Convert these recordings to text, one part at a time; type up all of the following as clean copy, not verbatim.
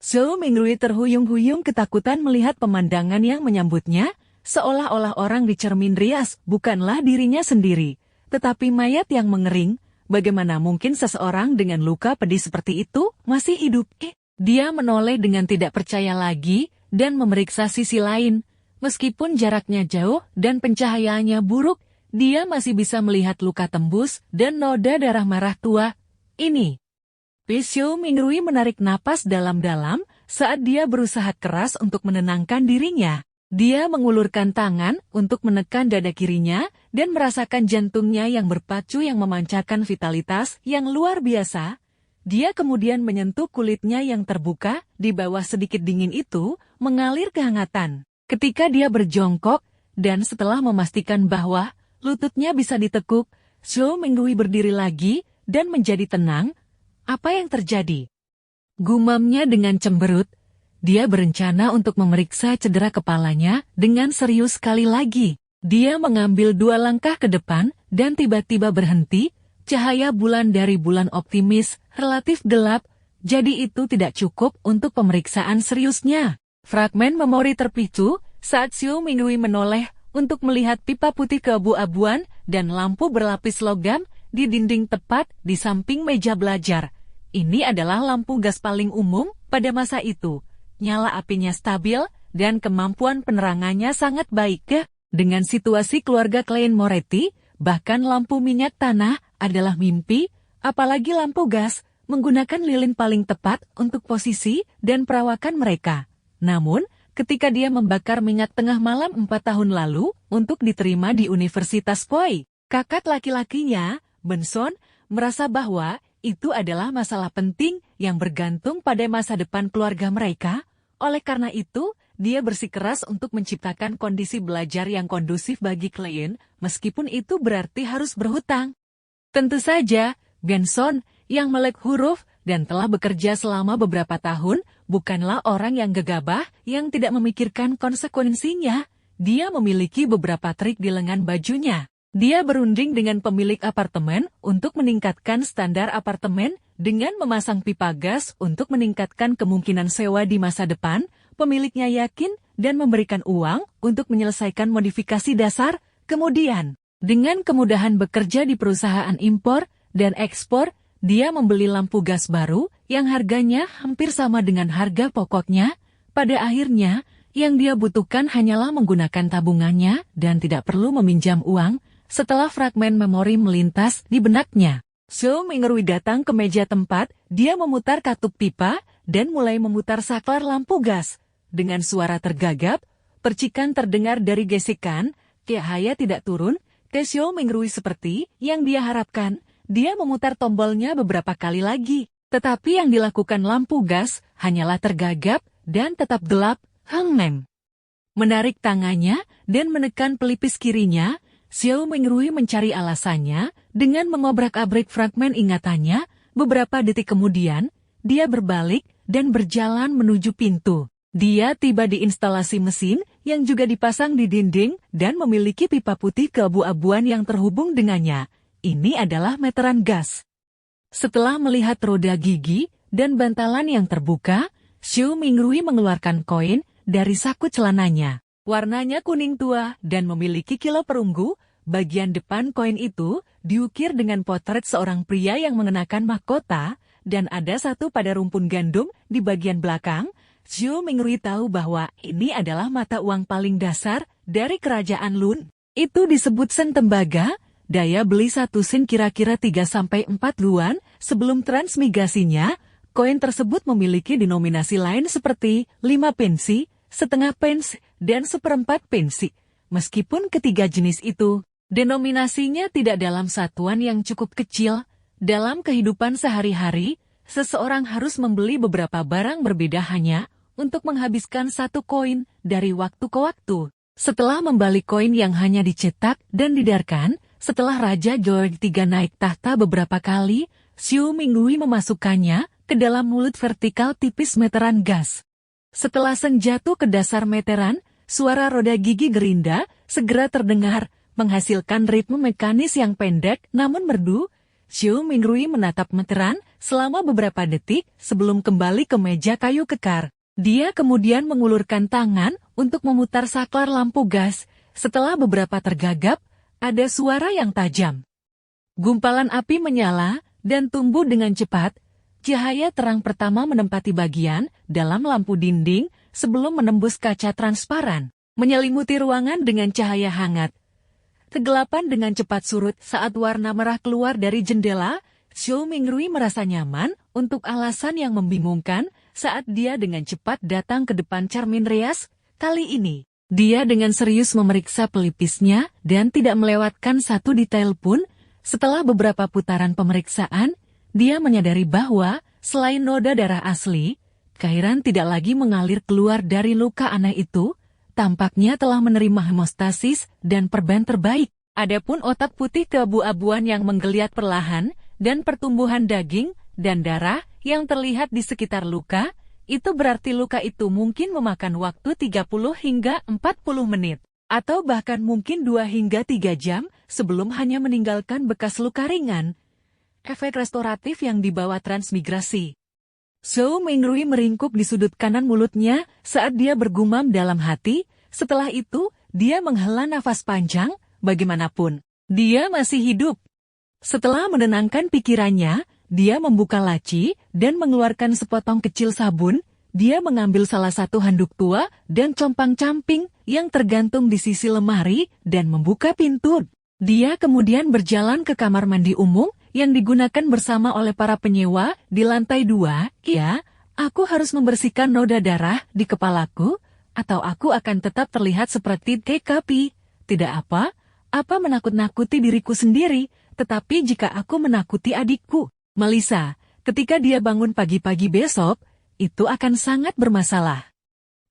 Zhou Mingrui terhuyung-huyung ketakutan melihat pemandangan yang menyambutnya, seolah-olah orang di cermin rias bukanlah dirinya sendiri, tetapi mayat yang mengering. Bagaimana mungkin seseorang dengan luka pedih seperti itu masih hidup? Dia menoleh dengan tidak percaya lagi dan memeriksa sisi lain. Meskipun jaraknya jauh dan pencahayaannya buruk, dia masih bisa melihat luka tembus dan noda darah merah tua. Ini. Zhou Mingrui menarik napas dalam-dalam saat dia berusaha keras untuk menenangkan dirinya. Dia mengulurkan tangan untuk menekan dada kirinya dan merasakan jantungnya yang berpacu yang memancarkan vitalitas yang luar biasa. Dia kemudian menyentuh kulitnya yang terbuka, di bawah sedikit dingin itu mengalir kehangatan. Ketika dia berjongkok, dan setelah memastikan bahwa lututnya bisa ditekuk, Zhou Mingrui berdiri lagi dan menjadi tenang. Apa yang terjadi? Gumamnya dengan cemberut. Dia berencana untuk memeriksa cedera kepalanya dengan serius sekali lagi. Dia mengambil 2 langkah ke depan dan tiba-tiba berhenti. Cahaya bulan dari bulan optimis, relatif gelap, jadi itu tidak cukup untuk pemeriksaan seriusnya. Fragmen memori terpicu saat Zhou Mingrui menoleh untuk melihat pipa putih keabu-abuan dan lampu berlapis logam di dinding tepat di samping meja belajar. Ini adalah lampu gas paling umum pada masa itu. Nyala apinya stabil dan kemampuan penerangannya sangat baik. Dengan situasi keluarga klien Moretti, bahkan lampu minyak tanah adalah mimpi, apalagi lampu gas, menggunakan lilin paling tepat untuk posisi dan perawakan mereka. Namun, ketika dia membakar minyak tengah malam 4 tahun lalu untuk diterima di Universitas Poi, kakak laki-lakinya, Benson, merasa bahwa itu adalah masalah penting yang bergantung pada masa depan keluarga mereka. Oleh karena itu, dia bersikeras untuk menciptakan kondisi belajar yang kondusif bagi klien, meskipun itu berarti harus berhutang. Tentu saja, Benson, yang melek huruf dan telah bekerja selama beberapa tahun, bukanlah orang yang gegabah yang tidak memikirkan konsekuensinya. Dia memiliki beberapa trik di lengan bajunya. Dia berunding dengan pemilik apartemen untuk meningkatkan standar apartemen dengan memasang pipa gas untuk meningkatkan kemungkinan sewa di masa depan. Pemiliknya yakin dan memberikan uang untuk menyelesaikan modifikasi dasar. Kemudian, dengan kemudahan bekerja di perusahaan impor dan ekspor, dia membeli lampu gas baru yang harganya hampir sama dengan harga pokoknya. Pada akhirnya, yang dia butuhkan hanyalah menggunakan tabungannya dan tidak perlu meminjam uang. Setelah fragmen memori melintas di benaknya, Zhou Mingrui datang ke meja tempat, dia memutar katup pipa dan mulai memutar saklar lampu gas. Dengan suara tergagap, percikan terdengar dari gesekan, cahaya tidak turun ke Zhou Mingrui seperti yang dia harapkan. Dia memutar tombolnya beberapa kali lagi, tetapi yang dilakukan lampu gas hanyalah tergagap dan tetap gelap. Menarik tangannya dan menekan pelipis kirinya, Zhou Mingrui mencari alasannya dengan mengobrak-abrik fragmen ingatannya. Beberapa detik kemudian, dia berbalik dan berjalan menuju pintu. Dia tiba di instalasi mesin yang juga dipasang di dinding dan memiliki pipa putih keabu-abuan yang terhubung dengannya. Ini adalah meteran gas. Setelah melihat roda gigi dan bantalan yang terbuka, Zhou Mingrui mengeluarkan koin dari saku celananya. Warnanya kuning tua dan memiliki kilau perunggu. Bagian depan koin itu diukir dengan potret seorang pria yang mengenakan mahkota, dan ada satu pada rumpun gandum di bagian belakang. Zhou Mingrui tahu bahwa ini adalah mata uang paling dasar dari kerajaan Lun. Itu disebut sen tembaga. Daya beli 1 sen kira-kira 3-4 yuan. Sebelum transmigrasinya, koin tersebut memiliki denominasi lain seperti 5 pensi, setengah pensi, dan 1/4 pensi. Meskipun ketiga jenis itu, denominasinya tidak dalam satuan yang cukup kecil. Dalam kehidupan sehari-hari, seseorang harus membeli beberapa barang berbeda hanya untuk menghabiskan 1 koin dari waktu ke waktu. Setelah membalik koin yang hanya dicetak dan didarkan, setelah Raja George III naik tahta beberapa kali, Zhou Mingrui memasukkannya ke dalam mulut vertikal tipis meteran gas. Setelah seng jatuh ke dasar meteran, suara roda gigi gerinda segera terdengar, menghasilkan ritme mekanis yang pendek namun merdu. Zhou Mingrui menatap meteran selama beberapa detik sebelum kembali ke meja kayu kekar. Dia kemudian mengulurkan tangan untuk memutar saklar lampu gas. Setelah beberapa tergagap, ada suara yang tajam. Gumpalan api menyala dan tumbuh dengan cepat. Cahaya terang pertama menempati bagian dalam lampu dinding sebelum menembus kaca transparan, menyelimuti ruangan dengan cahaya hangat. Kegelapan dengan cepat surut saat warna merah keluar dari jendela. Zhou Mingrui merasa nyaman untuk alasan yang membingungkan saat dia dengan cepat datang ke depan cermin rias. Kali ini, dia dengan serius memeriksa pelipisnya dan tidak melewatkan satu detail pun. Setelah beberapa putaran pemeriksaan, dia menyadari bahwa selain noda darah asli, cairan tidak lagi mengalir keluar dari luka aneh itu. Tampaknya telah menerima hemostasis dan perban terbaik. Adapun otak putih keabu-abuan yang menggeliat perlahan, dan pertumbuhan daging dan darah yang terlihat di sekitar luka, itu berarti luka itu mungkin memakan waktu 30 hingga 40 menit. Atau bahkan mungkin 2 hingga 3 jam sebelum hanya meninggalkan bekas luka ringan. Efek restoratif yang dibawa transmigrasi. Zhou Mingrui meringkuk di sudut kanan mulutnya saat dia bergumam dalam hati. Setelah itu, dia menghela nafas panjang, bagaimanapun. Dia masih hidup. Setelah menenangkan pikirannya, dia membuka laci dan mengeluarkan sepotong kecil sabun. Dia mengambil salah satu handuk tua dan compang-camping yang tergantung di sisi lemari dan membuka pintu. Dia kemudian berjalan ke kamar mandi umum yang digunakan bersama oleh para penyewa di lantai 2. Ya, aku harus membersihkan noda darah di kepalaku, atau aku akan tetap terlihat seperti TKP. Tidak apa menakut-nakuti diriku sendiri, tetapi jika aku menakuti adikku, Melissa, ketika dia bangun pagi-pagi besok, itu akan sangat bermasalah.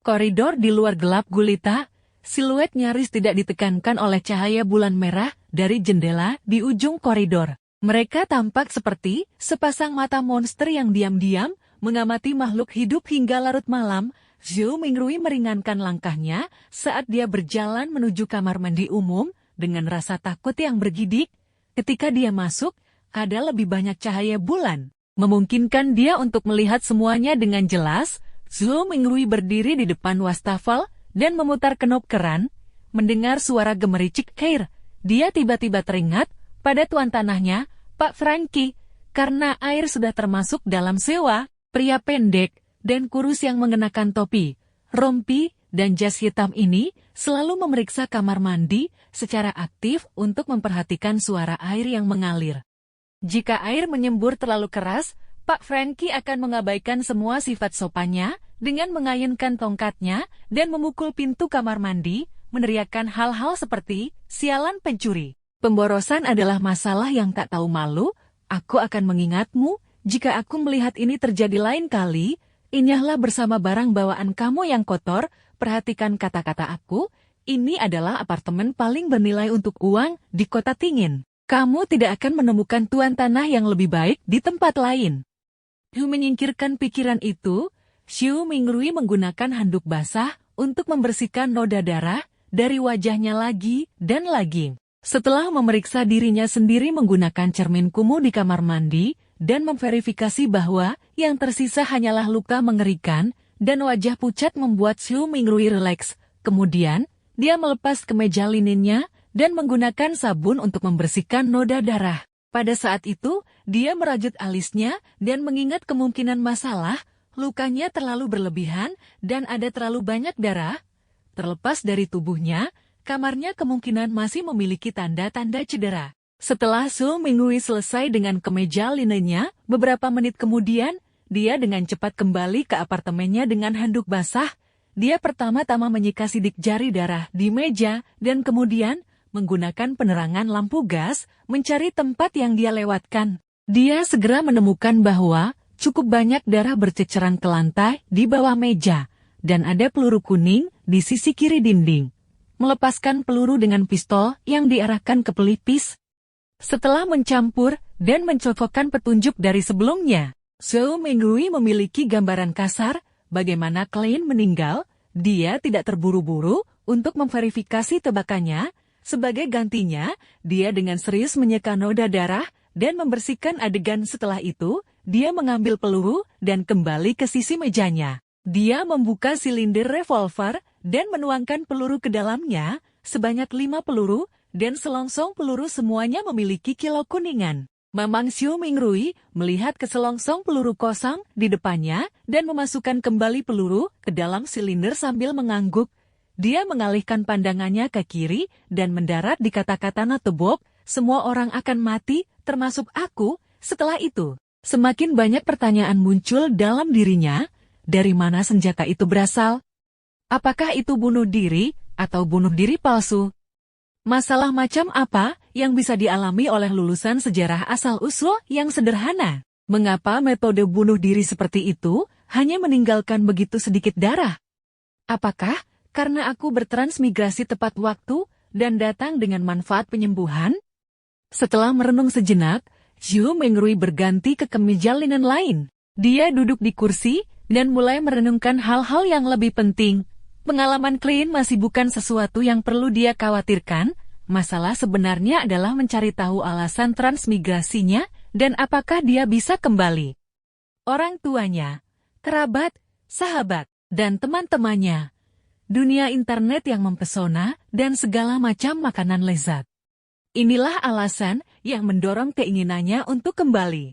Koridor di luar gelap gulita, siluet nyaris tidak ditekankan oleh cahaya bulan merah dari jendela di ujung koridor. Mereka tampak seperti sepasang mata monster yang diam-diam mengamati makhluk hidup hingga larut malam. Zhou Mingrui meringankan langkahnya saat dia berjalan menuju kamar mandi umum dengan rasa takut yang bergidik. Ketika dia masuk, ada lebih banyak cahaya bulan, memungkinkan dia untuk melihat semuanya dengan jelas. Zhou Mingrui berdiri di depan wastafel dan memutar kenop keran, mendengar suara gemericik air. Dia tiba-tiba teringat pada tuan tanahnya, Pak Frankie, karena air sudah termasuk dalam sewa. Pria pendek dan kurus yang mengenakan topi, rompi, dan jas hitam ini selalu memeriksa kamar mandi secara aktif untuk memperhatikan suara air yang mengalir. Jika air menyembur terlalu keras, Pak Frankie akan mengabaikan semua sifat sopannya dengan mengayunkan tongkatnya dan memukul pintu kamar mandi, meneriakkan hal-hal seperti, "Sialan pencuri. Pemborosan adalah masalah yang tak tahu malu. Aku akan mengingatmu, jika aku melihat ini terjadi lain kali, inyahlah bersama barang bawaan kamu yang kotor. Perhatikan kata-kata aku, ini adalah apartemen paling bernilai untuk uang di kota Tingin. Kamu tidak akan menemukan tuan tanah yang lebih baik di tempat lain." Menyingkirkan pikiran itu, Zhou Mingrui menggunakan handuk basah untuk membersihkan noda darah dari wajahnya lagi dan lagi. Setelah memeriksa dirinya sendiri menggunakan cermin kumuh di kamar mandi dan memverifikasi bahwa yang tersisa hanyalah luka mengerikan dan wajah pucat membuat Zhou Mingrui rileks. Kemudian, dia melepas kemeja lininnya dan menggunakan sabun untuk membersihkan noda darah. Pada saat itu, dia merajut alisnya dan mengingat kemungkinan masalah, lukanya terlalu berlebihan dan ada terlalu banyak darah. Terlepas dari tubuhnya, kamarnya kemungkinan masih memiliki tanda-tanda cedera. Setelah Zhou Mingrui selesai dengan kemeja linennya, beberapa menit kemudian, dia dengan cepat kembali ke apartemennya dengan handuk basah. Dia pertama-tama menyika sidik jari darah di meja dan kemudian menggunakan penerangan lampu gas mencari tempat yang dia lewatkan. Dia segera menemukan bahwa cukup banyak darah berceceran ke lantai di bawah meja dan ada peluru kuning di sisi kiri dinding. Melepaskan peluru dengan pistol yang diarahkan ke pelipis. Setelah mencampur dan mencocokkan petunjuk dari sebelumnya, Zhou Mingrui memiliki gambaran kasar bagaimana Klein meninggal. Dia tidak terburu-buru untuk memverifikasi tebakannya. Sebagai gantinya, dia dengan serius menyeka noda darah dan membersihkan adegan. Setelah itu, dia mengambil peluru dan kembali ke sisi mejanya. Dia membuka silinder revolver dan menuangkan peluru ke dalamnya, sebanyak 5 peluru, dan selongsong peluru semuanya memiliki kilau kuningan. Mamang Xiu Mingrui melihat ke selongsong peluru kosong di depannya dan memasukkan kembali peluru ke dalam silinder sambil mengangguk. Dia mengalihkan pandangannya ke kiri dan mendarat di kata-kata Natebok, semua orang akan mati, termasuk aku. Setelah itu, semakin banyak pertanyaan muncul dalam dirinya. Dari mana senjata itu berasal? Apakah itu bunuh diri atau bunuh diri palsu? Masalah macam apa yang bisa dialami oleh lulusan sejarah asal-usul yang sederhana? Mengapa metode bunuh diri seperti itu hanya meninggalkan begitu sedikit darah? Apakah karena aku bertransmigrasi tepat waktu dan datang dengan manfaat penyembuhan? Setelah merenung sejenak, Xiu Mingrui berganti ke kemeja linen lain. Dia duduk di kursi dan mulai merenungkan hal-hal yang lebih penting. Pengalaman Klein masih bukan sesuatu yang perlu dia khawatirkan. Masalah sebenarnya adalah mencari tahu alasan transmigrasinya dan apakah dia bisa kembali. Orang tuanya, kerabat, sahabat, dan teman-temannya. Dunia internet yang mempesona dan segala macam makanan lezat. Inilah alasan yang mendorong keinginannya untuk kembali.